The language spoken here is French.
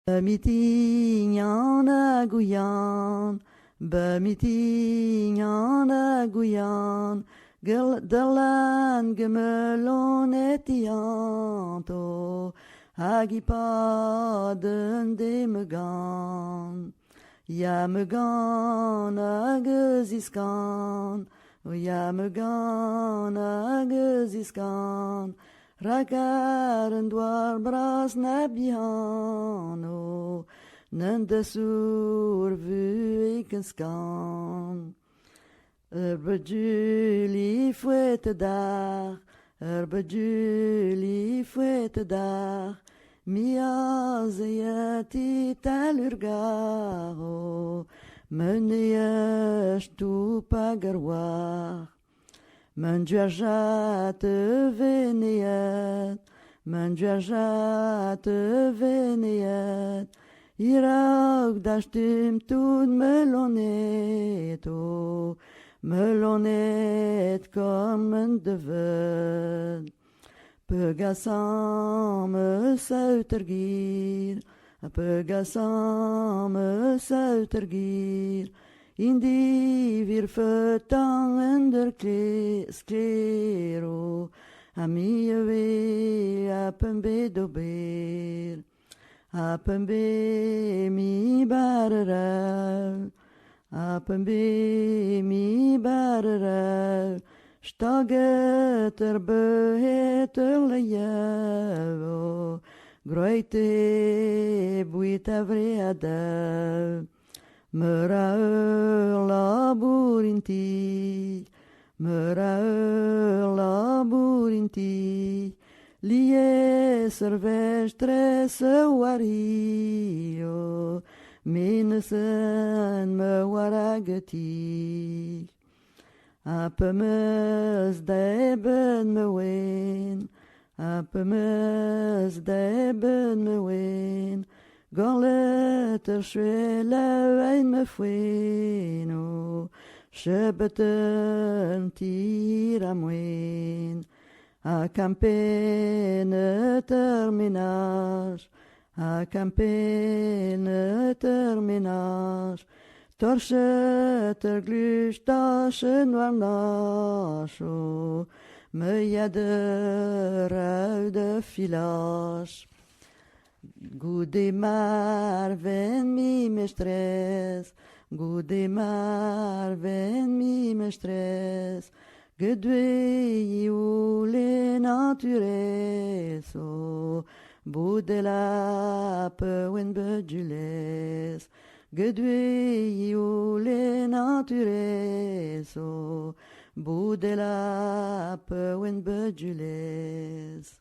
Bamitignan Guyane, Bamitignan Guyane, Derlan gemelon etianto, Hagipaden de megan, Ya megan ageziskan, Ya megan ageziskan, Rakaren dwar bras nabiano, Nendesur vu ikenskan. Erbedjuli fouette dar, Erbedjuli fouette dar, Mia zeyati talurgaro, Meneyesh tu pagarwar. Menjuajat veneyat, Menjuajat veneyat, Irak dashtim tud meloneto, Melonet comme un deved. Pegassam sautergir, Pegassam sautergir, Indi wir fötan under sklero, Amieve apembe dober, Apembe mi barrel, Apembe mi barrel, Stageter beheter lejevo, Groite buita vreadel, Meraeur laburinti, Meraeur laburinti, Lie servestre wario, Minesen me warageti. Apemez deben me wen, Apemez deben me wen, Gorleter schwelle ein me fueno, Schebeten tiramwen, A campene terminage, A campene terminage, Torcheter glustaschen warnacho, Me jader uit de village. Goedemar ven mi mestres, Goedemar ven mi mestres, Gedwei ou les natureso, Boudela wen bedules, Gedwei ou les natureso, Boudela wen bedules.